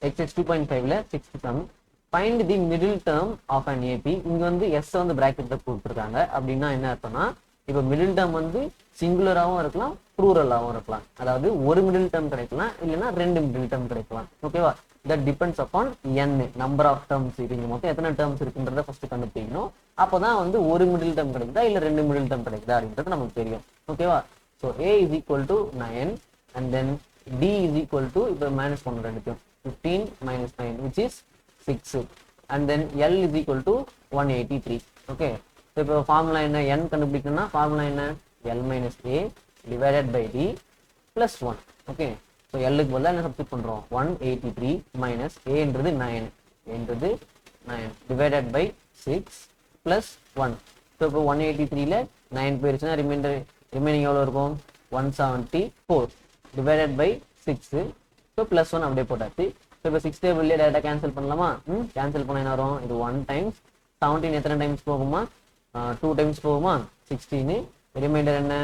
exercise 2.5ல 6th sum find the middle term of an AP. இங்க வந்து s வந்து பிராக்கெட்ல கொடுத்திருக்காங்க. அப்படின்னா என்ன அர்த்தம்னா இப்போ மிடில் டேர்ம் வந்து சிங்குலராகவும் இருக்கலாம் ப்ளூரலாகவும் இருக்கலாம். அதாவது ஒரு மிடில் டேர்ம் கிடைக்கலாம் இல்லைன்னா ரெண்டு மிடில் டேர்ம் கிடைக்கலாம். ஓகேவா? that depends upon n number of terms. இங்க மொத்தம் எத்தனை டேர்ம்ஸ் இருக்குன்றத ஃபர்ஸ்ட் கண்டுபிடிக்கணும். அப்பதான் வந்து ஒரு மிடில் டேர்ம் கிடைக்குதா இல்ல ரெண்டு மிடில் டேர்ம் கிடைக்குதா அப்படின்றது நமக்கு தெரியும். ஓகேவா? So a is equal to 9 and then d is equal to இப்போ மைனஸ் பண்ண ரெண்டுத்தையும் 15 minus 9 which is 6 and then l is equal to 183. Okay, இப்போ ஃபார்முலா என்ன? n கண்டுபிடிக்கணும்னா ஃபார்முலா என்ன? l minus a divided by d plus 1. Okay, so எல்லுக்கு பதிலாக என்ன சப்ஸ்டிட் பண்ணுறோம்? 183 மைனஸ் ஏன்றது 9 என்றது 9 டிவைடட் பை 6 ப்ளஸ் 1. ஸோ இப்போ 183ல 9 போயிருச்சுன்னா ரிமைனிங் எவ்வளோ இருக்கும்? 174 டிவைடட் பை 6. ஸோ ப்ளஸ் 1 அப்படியே போட்டாச்சு. ஸோ இப்போ 6 டேபிள்லேயே டேரெக்டாக கேன்சல் பண்ணலாமா? கேன்சல் பண்ண என்ன வரும்? இது 1 டைம்ஸ் 17 எத்தனை டைம்ஸ் போகுமா? 2 டைம்ஸ் போகுமா? 16. ரிமைண்டர் என்ன?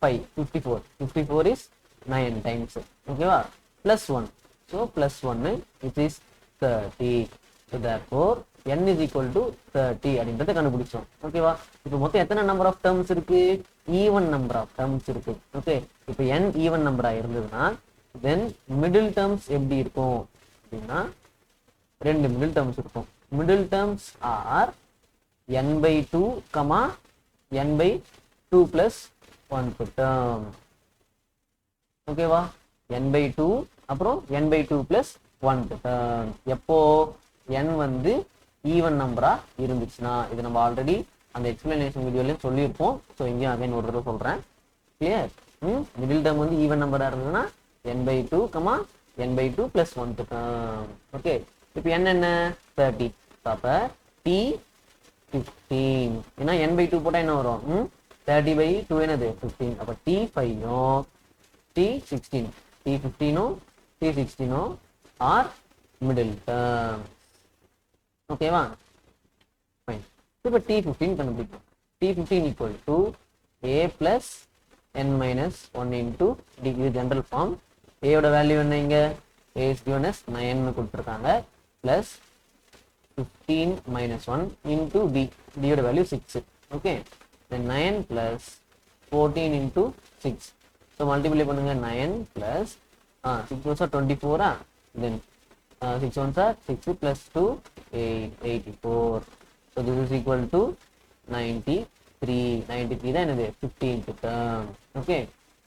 5 54. 54 இஸ் 9 times. ஓகேவா? plus 1. so plus 1 which is 30. so therefore n is equal to 30 அப்படின்றத கண்டுபிடிச்சோம். ஓகேவா? இப்போ மொத்தம் எத்தனை நம்பர் ஆஃப் டேர்ம்ஸ் இருக்கு? ஈவன் நம்பர் ஆஃப் டேர்ம்ஸ் இருக்கு. ஓகே, இப்போ n ஈவன் நம்பரா இருந்ததுன்னா தென் மிடில் டேர்ம்ஸ் எப்படி இருக்கும் அப்படின்னா ரெண்டு மிடில் டேர்ம்ஸ் இருக்கும். Middle terms R n by 2 n by 2 plus 1 term. ஓகேவா? n by 2 அப்புறம் n by 2 plus 1 டேர்ம். எப்போ n வந்து ஈவன் நம்பரா இருந்துச்சுன்னா, இது நம்ம ஆல்ரெடி அந்த எக்ஸ்பிளனேஷன் வீடியோலையும் சொல்லியிருப்போம். ஸோ இங்கேயும் அகைன் ஒரு தடவை சொல்றேன். கிளியர்? மிடில் டேர்ம் வந்து ஈவன் நம்பரா இருந்ததுன்னா n by 2 n by 2 plus 1 term. Okay, இப்போ n என்ன? 30. அப்போ t 15. ஏன்னா n by 2 போட்டா என்ன வரும்? 30 by 2 என்னது? 15. அப்போ t 5 T16, T15 T16 are middle term. ஓகேவா? ஃபைன். இப்போ T15 கண்டுபிடிக்கும். T15 equal to a plus n minus 1 into d. இது ஜெனரல் ஃபார்ம். a ஓட வேல்யூ என்ன? இங்க a is given as 9 கொடுத்துருக்காங்க plus 15 minus 1 into d. d ஓட value 6. Okay, then 9 plus 14 into 6. So multiply பண்ணுங்க. 9 plus 6 ones are 24. Then 6 ones are 6 plus 2 8 84. So this is equal to 93. 93 தான் என்னது? 15th term. Okay,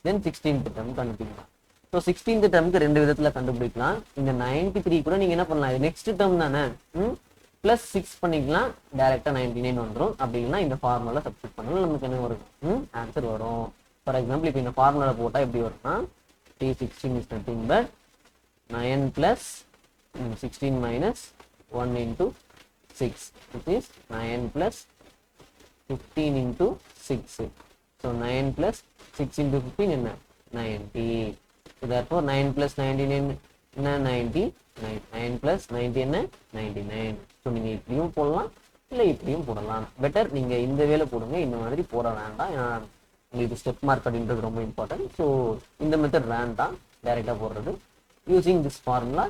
then 16th term கண்டுபிடிக்கலாம். So 16th டேர்முக்கு ரெண்டு விதத்தில் கண்டுபிடிக்கலாம். இந்த 93 கூட நீங்கள் என்ன பண்ணலாம்? இது நெக்ஸ்ட் டேர்ம் தானே, ப்ளஸ் 6 பண்ணிக்கலாம், டேரெக்டாக 99 வந்துடும். அப்படி இல்லைன்னா இந்த ஃபார்முலா சப்ஸ்டிட் பண்ணலாம், நமக்கு என்ன வரும்? ஆன்சர் வரும். ஃபார் எக்ஸாம்பிள் இப்போ இந்த ஃபார்முலா போட்டால் எப்படி வரும்னா T16 is nothing but 9 plus 16 minus 1 into 6, which is 9 plus 15 into 6. So 9 plus 6 into 15 என்ன? 90. So therefore 9 plus 99 என்ன? 99. 9 plus 90 என்ன? 99. ஸோ நீங்கள் இப்படியும் போடலாம் இல்லை இப்படியும் போடலாம். பெட்டர் நீங்கள் இந்த வேலை போடுங்க, இந்த மாதிரி போட வேண்டாம். உங்களுக்கு ஸ்டெப் மார்க் அப்படின்றது ரொம்ப இம்பார்ட்டன்ட். ஸோ இந்த மெத்தட் வேண்டாம், டைரெக்டாக போடுறது. Using this formula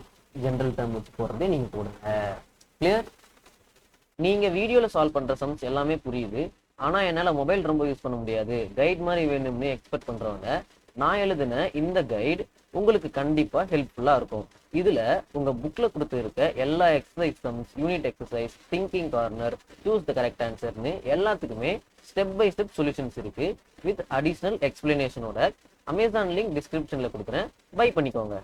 general term வச்சு போடுறதே நீங்கள் போடுங்க. கிளியர்? நீங்கள் வீடியோவில் சால்வ் பண்ணுற சம்ஸ் எல்லாமே புரியுது, ஆனால் என்னால் மொபைல் ரொம்ப யூஸ் பண்ண முடியாது, கைட் மாதிரி வேணும்னு எக்ஸ்பெக்ட் பண்ணுறவங்க நான் எழுதின இந்த கைடு உங்களுக்கு கண்டிப்பாக ஹெல்ப்ஃபுல்லாக இருக்கும். இதில் உங்கள் புக்கில் கொடுத்துருக்க எல்லா exercise sums, unit exercise, thinking corner, choose the correct ஆன்சர்னு எல்லாத்துக்குமே ஸ்டெப் பை ஸ்டெப் சொல்யூஷன்ஸ் இருக்கு வித் அடிஷ்னல் எக்ஸ்பிளனேஷனோட. அமேசான் லிங்க் டிஸ்கிரிப்ஷனில் கொடுக்குறேன், பை பண்ணிக்கோங்க.